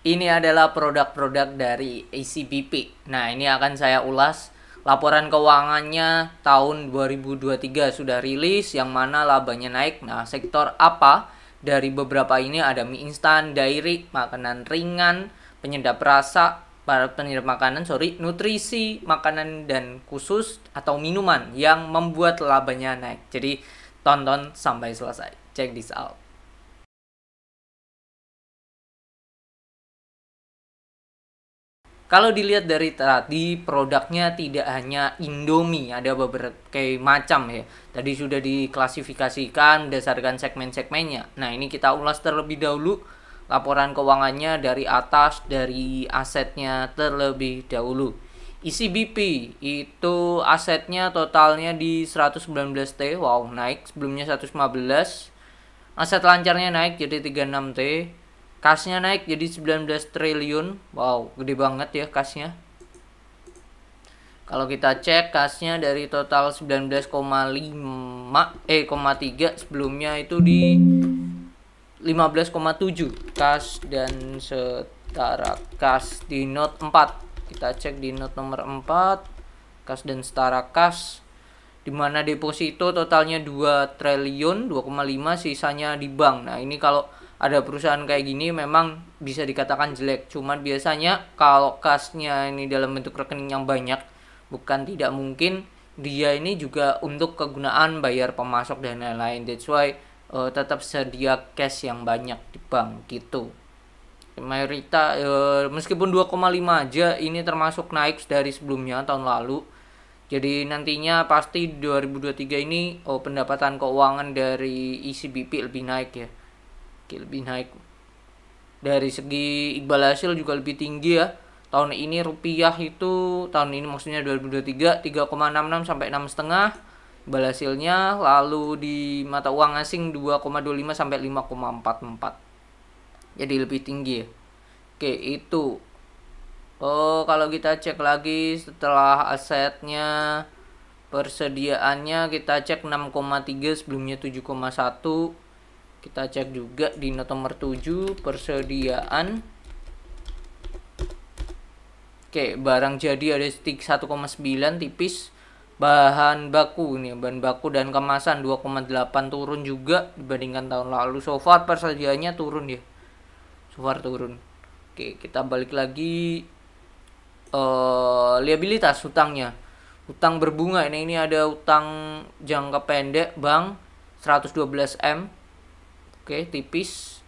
Ini adalah produk-produk dari ACBP. Nah, ini akan saya ulas. Laporan keuangannya tahun 2023 sudah rilis, yang mana labanya naik. Nah, sektor apa? Dari beberapa ini ada mie instan, dairy, makanan ringan, penyedap rasa, penyedap makanan, nutrisi, makanan dan khusus atau minuman yang membuat labanya naik. Jadi, tonton sampai selesai. Check this out. Kalau dilihat dari tadi, produknya tidak hanya Indomie, ada beberapa macam ya. Tadi sudah diklasifikasikan berdasarkan segmen-segmennya. Nah, ini kita ulas terlebih dahulu laporan keuangannya dari atas, dari asetnya terlebih dahulu. ECBP itu asetnya totalnya di 119T, wow naik, sebelumnya 115. Aset lancarnya naik jadi 36T. Kasnya naik jadi 19 triliun. Wow, gede banget ya kasnya. Kalau kita cek kasnya dari total 19,3, sebelumnya itu di 15,7 kas dan setara kas di note 4. Kita cek di note nomor 4, kas dan setara kas, dimana deposito totalnya 2 triliun 2,5, sisanya di bank. Nah, ini kalau ada perusahaan kayak gini memang bisa dikatakan jelek. Cuman biasanya kalau kasnya ini dalam bentuk rekening yang banyak, bukan tidak mungkin dia ini juga untuk kegunaan bayar pemasok dan lain-lain. That's why tetap sedia cash yang banyak di bank gitu. Mayoritas meskipun 2,5 aja ini termasuk naik dari sebelumnya tahun lalu. Jadi nantinya pasti 2023 ini pendapatan keuangan dari ECBP lebih naik ya. Lebih naik. Dari segi iqbal hasil juga lebih tinggi ya. Tahun ini rupiah itu, tahun ini maksudnya 2023, 3,66 sampai 6,5 iqbal hasilnya. Lalu di mata uang asing 2,25 sampai 5,44. Jadi lebih tinggi ya. Oke, itu. Kalau kita cek lagi setelah asetnya, persediaannya kita cek 6,3, sebelumnya 7,1. Kita cek juga di note nomor 7 persediaan. Oke, barang jadi ada 1,9 tipis. Bahan baku nih, bahan baku dan kemasan 2,8 turun juga dibandingkan tahun lalu. So far persediaannya turun ya. So far turun. Oke, kita balik lagi liabilitas hutangnya. Hutang berbunga ini ada hutang jangka pendek bank 112M. Oke, tipis.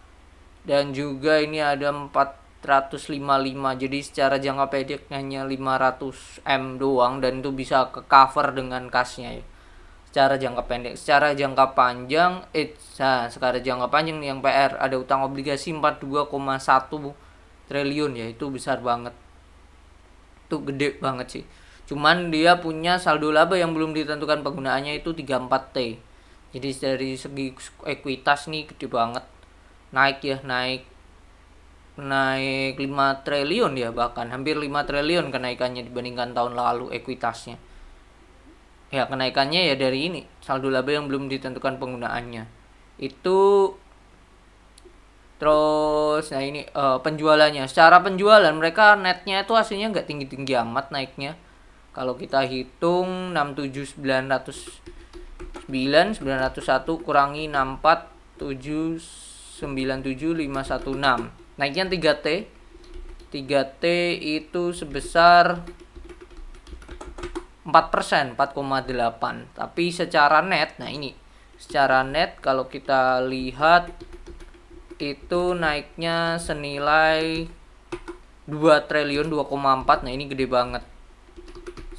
Dan juga ini ada 455. Jadi secara jangka pendek hanya 500M doang, dan itu bisa ke cover dengan kasnya ya. Secara jangka pendek. Secara jangka panjang secara jangka panjang yang PR ada utang obligasi 42,1 triliun ya. Itu besar banget. Itu gede banget sih. Cuman dia punya saldo laba yang belum ditentukan penggunaannya itu 34T. Jadi dari segi ekuitas nih gede banget. Naik ya, naik 5 triliun ya, bahkan hampir 5 triliun kenaikannya dibandingkan tahun lalu ekuitasnya. Ya, kenaikannya ya dari ini, saldo laba yang belum ditentukan penggunaannya. Itu terus nah ini penjualannya. Secara penjualan mereka netnya itu hasilnya nggak tinggi-tinggi amat naiknya. Kalau kita hitung 901 kurangi 64797 naiknya 3T. 3T itu sebesar 4%, 4,8. Tapi secara net, nah ini secara net kalau kita lihat itu naiknya senilai 2 triliun 2,4. Nah, ini gede banget.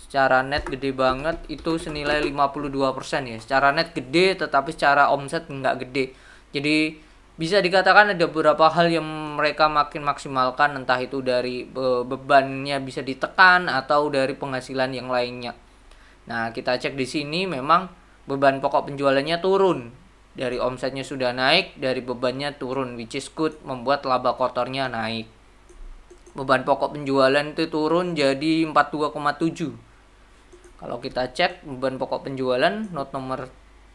Secara net gede banget, itu senilai 52% ya. Secara net gede, tetapi secara omset nggak gede. Jadi bisa dikatakan ada beberapa hal yang mereka makin maksimalkan, entah itu dari bebannya bisa ditekan atau dari penghasilan yang lainnya. Nah, kita cek di sini memang beban pokok penjualannya turun. Dari omsetnya sudah naik, dari bebannya turun, which is good, membuat laba kotornya naik. Beban pokok penjualan itu turun jadi 42,7. Kalau kita cek beban pokok penjualan note nomor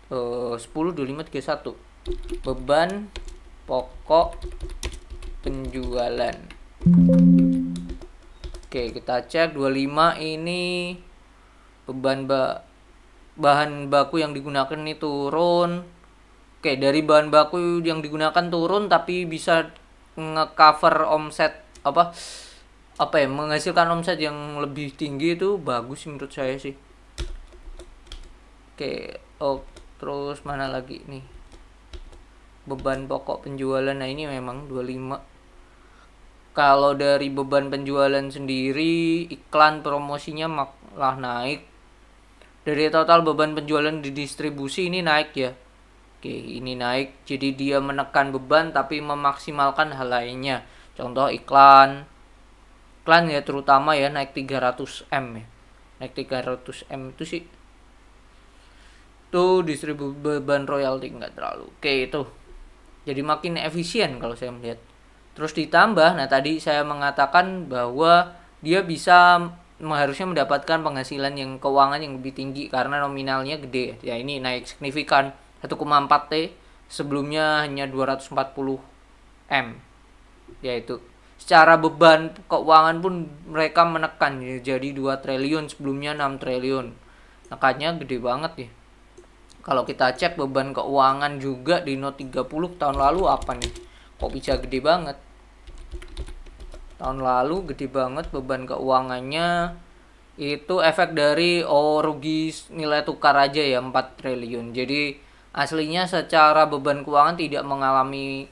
102531. Beban pokok penjualan. Oke, kita cek 25 ini bahan baku yang digunakan ini turun. Oke, dari bahan baku yang digunakan turun tapi bisa ngecover omset apa ya, menghasilkan omset yang lebih tinggi, itu bagus menurut saya sih. Oke, terus mana lagi nih? Beban pokok penjualan, nah ini memang 25. Kalau dari beban penjualan sendiri, iklan promosinya malah naik. Dari total beban penjualan di distribusi ini naik ya. Oke, ini naik. Jadi dia menekan beban tapi memaksimalkan hal lainnya. Contoh iklan. Iklan ya terutama ya naik 300M ya. Naik 300M itu sih. Tuh distribusi beban royalti nggak terlalu. Oke, itu. Jadi makin efisien kalau saya melihat. Terus ditambah, nah tadi saya mengatakan bahwa dia bisa harusnya mendapatkan penghasilan yang keuangan yang lebih tinggi karena nominalnya gede. Ya ini naik signifikan 1,4 T, sebelumnya hanya 240 M. Yaitu secara beban keuangan pun mereka menekan ya, jadi 2 triliun sebelumnya 6 triliun. Makanya gede banget ya. Kalau kita cek beban keuangan juga di Note 30 tahun lalu apa nih? Kok bisa gede banget? Tahun lalu gede banget beban keuangannya. Itu efek dari rugi nilai tukar aja ya 4 triliun. Jadi aslinya secara beban keuangan tidak mengalami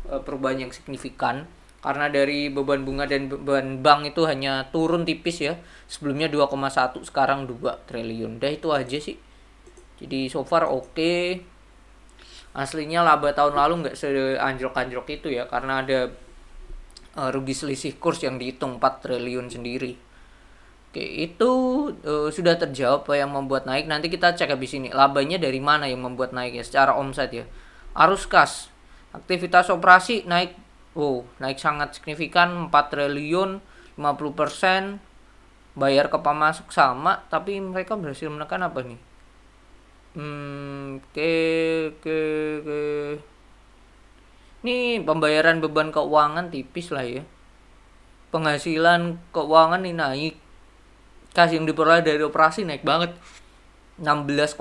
perubahan yang signifikan. Karena dari beban bunga dan beban bank itu hanya turun tipis ya. Sebelumnya 2,1, sekarang 2 triliun. Udah itu aja sih. Jadi so far oke. Aslinya laba tahun lalu nggak seanjlok-anjlok itu ya, karena ada rugi selisih kurs yang dihitung 4 triliun sendiri. Oke, itu sudah terjawab apa yang membuat naik. Nanti kita cek habis ini labanya dari mana yang membuat naik ya secara omset ya. Arus kas, aktivitas operasi naik. Naik sangat signifikan 4 triliun 50%. Bayar ke pemasok sama, tapi mereka berhasil menekan apa nih? Ini pembayaran beban keuangan tipis lah ya. Penghasilan keuangan ini naik. Kas yang diperoleh dari operasi naik banget. 16,4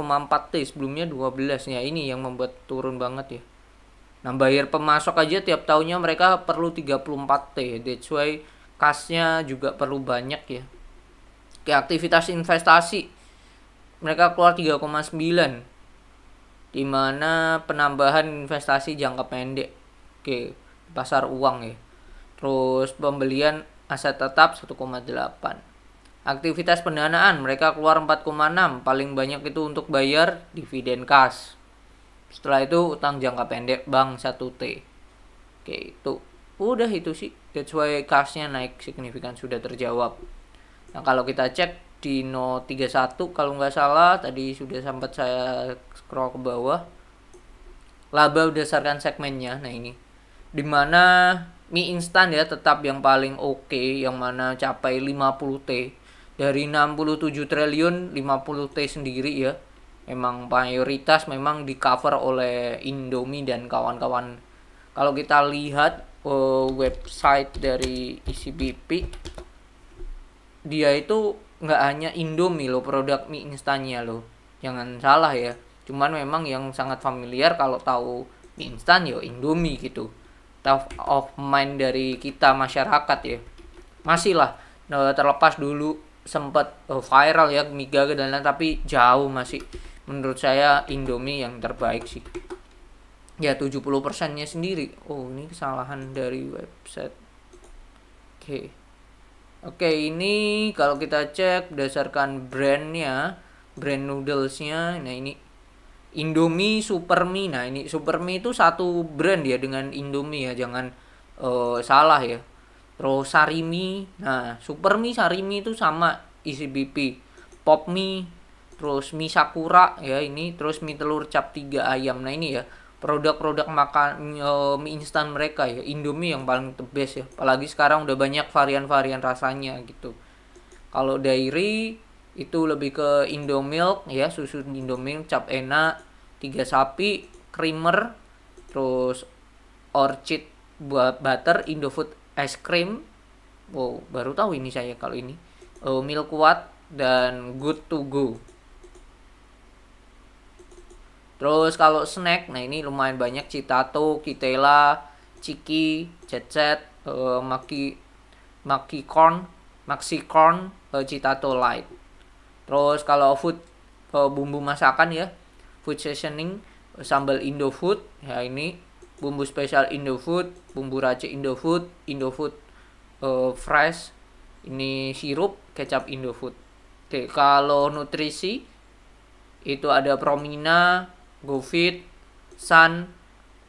T, sebelumnya 12. Ya ini yang membuat turun banget ya. Nah, bayar pemasok aja tiap tahunnya mereka perlu 34 T. That's why kasnya juga perlu banyak ya. Kayak aktivitas investasi mereka keluar 3,9, dimana penambahan investasi jangka pendek ke pasar uang ya. Terus pembelian aset tetap 1,8. Aktivitas pendanaan mereka keluar 4,6, paling banyak itu untuk bayar dividen kas. Setelah itu utang jangka pendek bank 1 T. Oke, itu udah itu sih. That's why kasnya naik signifikan, sudah terjawab. Nah, kalau kita cek di Note 31 kalau nggak salah tadi sudah sempat saya scroll ke bawah, laba berdasarkan segmennya. Nah ini dimana mie instan ya tetap yang paling oke, yang mana capai 50 T dari 67 triliun. 50 T sendiri ya memang mayoritas memang di cover oleh Indomie dan kawan-kawan. Kalau kita lihat website dari ICBP, dia itu nggak hanya Indomie loh produk mie instannya loh, jangan salah ya. Cuman memang yang sangat familiar kalau tahu mie instan ya Indomie gitu, top of mind dari kita masyarakat ya. Masih lah terlepas dulu sempat viral ya mie gaga dan lain, tapi jauh masih menurut saya Indomie yang terbaik sih ya. 70%-nya sendiri. Ini kesalahan dari website. Oke, ini kalau kita cek berdasarkan brandnya, brand noodlesnya, nah ini Indomie Super Mie. Nah ini Super Mie itu satu brand ya dengan Indomie ya, jangan salah ya. Terus Sarimi, nah Super Mie Sarimi itu sama ICBP. Pop Mie, terus mie Sakura ya ini, terus mie telur cap 3 ayam. Nah ini ya produk-produk makan mie instan mereka ya. Indomie yang paling the best ya, apalagi sekarang udah banyak varian-varian rasanya gitu. Kalau dairy itu lebih ke Indomilk ya, susu Indomilk, cap enak, 3 sapi, creamer, terus Orchid buat butter, Indofood ice cream, Wow, baru tahu ini saya kalau ini. Milkwat dan Good to Go. Terus kalau snack, nah ini lumayan banyak, Citato, Kitela, Ciki, Cecet, Maki Corn, Maxi Corn, Citato Light. Terus kalau food, bumbu masakan ya, food seasoning, sambal Indofood, ya ini bumbu spesial Indofood, bumbu racik Indofood, Indofood fresh, ini sirup, kecap Indofood. Oke, kalau nutrisi itu ada Promina, GoFit, Sun,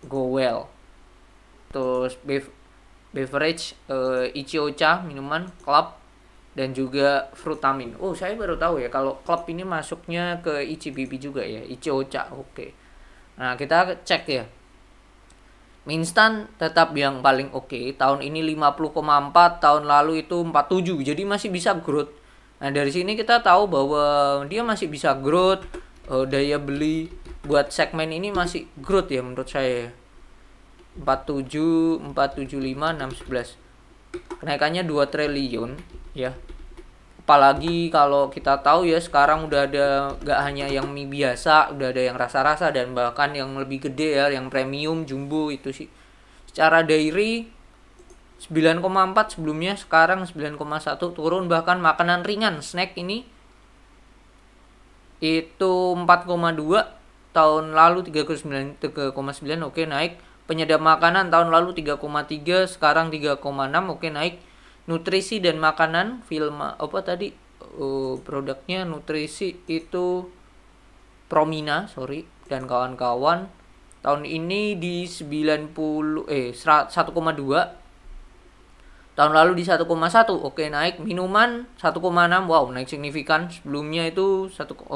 GoWell. Terus beverage, Ichiocha minuman, Club, dan juga Frutamin. Oh, saya baru tahu ya kalau Club ini masuknya ke Ichibibi juga ya, Ichiocha. Oke. Nah, kita cek ya. Mie instan tetap yang paling oke. Tahun ini 50,4, tahun lalu itu 47. Jadi masih bisa growth. Nah, dari sini kita tahu bahwa dia masih bisa growth, daya beli buat segmen ini masih growth ya menurut saya. 47, 475, 611. Kenaikannya 2 triliun ya. Apalagi kalau kita tahu ya sekarang udah ada gak hanya yang mie biasa, udah ada yang rasa-rasa dan bahkan yang lebih gede ya, yang premium jumbo itu sih. Secara dairy 9,4 sebelumnya, sekarang 9,1 turun. Bahkan makanan ringan snack ini itu 4,2, tahun lalu 3,9, oke naik. Penyedap makanan tahun lalu 3,3, sekarang 3,6, oke naik. Nutrisi dan makanan film apa tadi, produknya nutrisi itu Promina dan kawan-kawan tahun ini di 1,2, tahun lalu di 1,1, oke naik. Minuman 1,6, wow naik signifikan, sebelumnya itu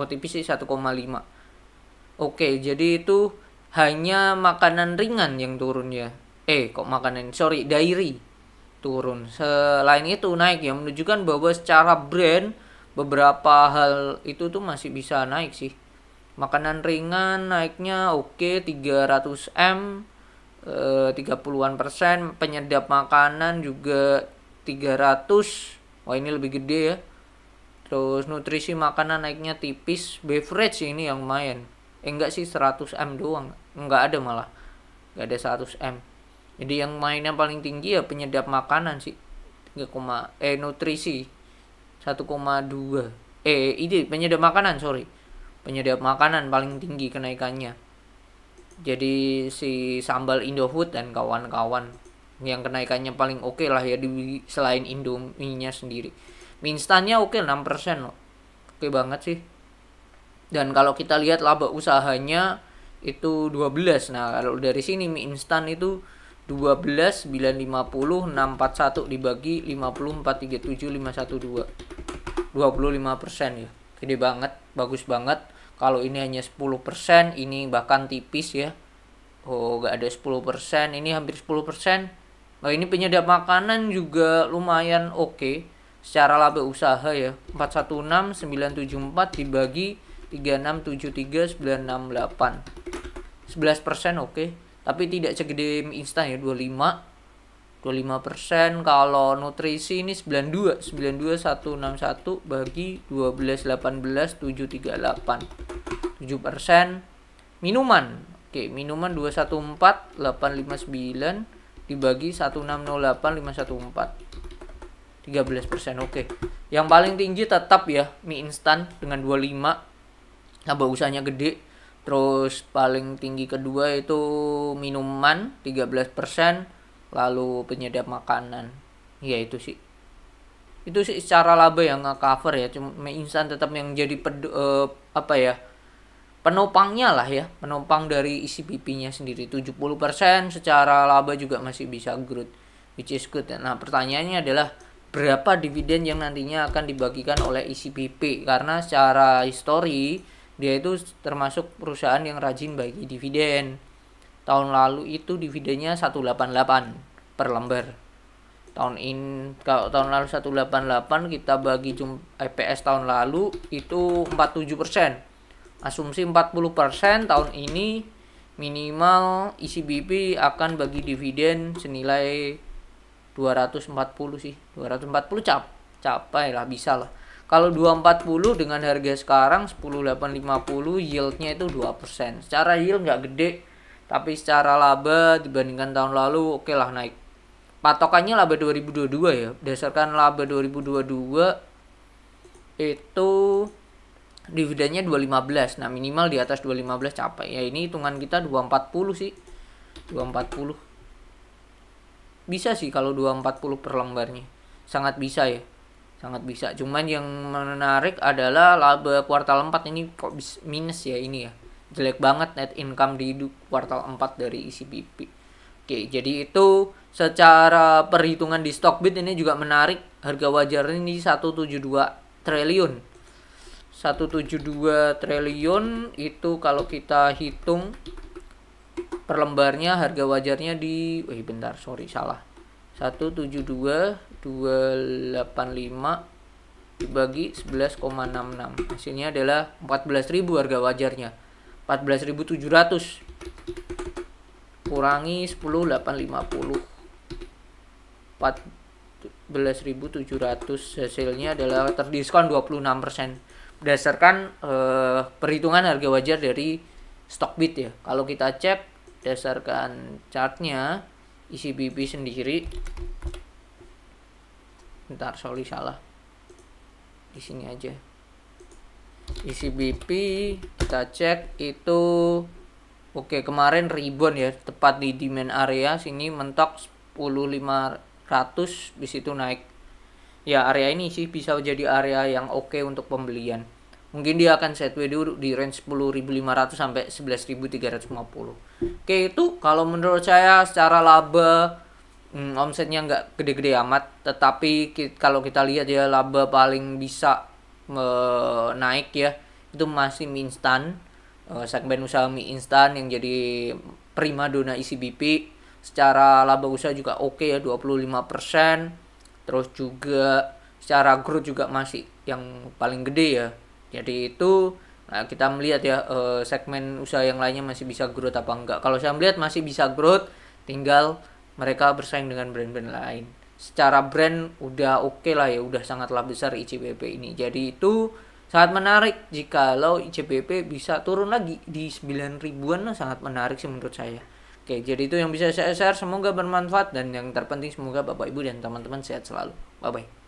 tipis sih 1,5. Oke, jadi itu hanya makanan ringan yang turun ya. Dairy turun. Selain itu naik ya, menunjukkan bahwa secara brand beberapa hal itu tuh masih bisa naik sih. Makanan ringan naiknya oke, 300 M, 30-an persen. Penyedap makanan juga 300. Wah, ini lebih gede ya. Terus nutrisi makanan naiknya tipis. Beverage ini yang lumayan. Enggak sih, 100 M doang. Enggak ada malah. Enggak ada 100 M. Jadi yang mainnya paling tinggi ya penyedap makanan sih. Nutrisi 1,2. Penyedap makanan, sorry. Penyedap makanan paling tinggi kenaikannya. Jadi si sambal Indofood dan kawan-kawan yang kenaikannya paling oke lah ya selain Indomie-nya sendiri. Mie instannya oke 6% loh. Oke banget sih. Dan kalau kita lihat laba usahanya itu 12. Nah, kalau dari sini mie instan itu 12, 950, 641 dibagi 50, 437, 512. 25% ya. Gede banget, bagus banget. Kalau ini hanya 10%, ini bahkan tipis ya. Oh, gak ada 10%, ini hampir 10%. Nah, ini penyedap makanan juga lumayan oke. Secara laba usaha ya. 416, 974 dibagi 3673, 968. 11% oke. Tapi tidak segede mie instan ya, 25%. Kalau nutrisi ini 92, 161 bagi 12, 18, 738. 7%. Minuman. Oke, minuman 214, 859 dibagi 1608, 514. 13%, oke. Yang paling tinggi tetap ya mie instan dengan 25. Laba usahanya gede. Terus paling tinggi kedua itu minuman 13%, lalu penyedap makanan. Ya itu sih secara laba yang nge-cover ya. Cuma mie instan tetap yang jadi penopangnya lah ya, penopang dari isi pipinya sendiri. 70% secara laba juga masih bisa growth, which is good. Nah, pertanyaannya adalah berapa dividen yang nantinya akan dibagikan oleh isi PP, karena secara histori dia itu termasuk perusahaan yang rajin bagi dividen. Tahun lalu itu dividennya 188 per lembar. Kalau tahun lalu 188 kita bagi EPS tahun lalu itu 47%. Asumsi 40%, tahun ini minimal isi BP akan bagi dividen senilai 240 sih. 240 capai lah, bisa lah. Kalau 240 dengan harga sekarang 10.850, yieldnya itu 2%. Secara yield nggak gede, tapi secara laba dibandingkan tahun lalu oke lah naik. Patokannya laba 2022 ya. Berdasarkan laba 2022 itu dividennya 215. Nah, minimal di atas 215 capai. Ya ini hitungan kita 240 sih. 240. Bisa sih kalau 240 per lembarnya. Sangat bisa ya. Sangat bisa. Cuman yang menarik adalah laba kuartal 4 ini kok minus ya ini ya. Jelek banget net income di kuartal 4 dari ICBP. Oke, jadi itu secara perhitungan di Stockbit ini juga menarik. Harga wajar ini 172 triliun. 172 triliun itu kalau kita hitung per lembarnya harga wajarnya di salah. 172 285 dibagi 11,66. Hasilnya adalah 14.000 harga wajarnya. 14.700 kurangi 10.850. 14.700 hasilnya adalah terdiskon 26%. Berdasarkan perhitungan harga wajar dari Stockbit ya. Kalau kita cek berdasarkan chartnya ICBP sendiri, bentar, salah di sini aja. ICBP kita cek itu oke, kemarin rebound ya, tepat di demand area sini mentok 10.500, di situ naik. Ya area ini sih bisa jadi area yang oke untuk pembelian. Mungkin dia akan sideways dulu di range 10.500 sampai 11.350. Oke, itu kalau menurut saya secara laba omsetnya nggak gede-gede amat, tetapi kalau kita lihat ya laba paling bisa naik ya itu masih mie instan, segmen usaha mie instan yang jadi primadona ICBP. Secara laba usaha juga oke ya 25%. Terus juga secara growth juga masih yang paling gede ya. Jadi itu kita melihat ya segmen usaha yang lainnya masih bisa growth apa enggak. Kalau saya melihat masih bisa growth, tinggal mereka bersaing dengan brand-brand lain. Secara brand udah oke lah ya, udah sangatlah besar ICBP ini. Jadi itu sangat menarik jikalau ICBP bisa turun lagi di 9 ribuan lah, sangat menarik sih menurut saya. Oke, jadi itu yang bisa saya share, semoga bermanfaat dan yang terpenting semoga Bapak Ibu dan teman-teman sehat selalu. Bye bye.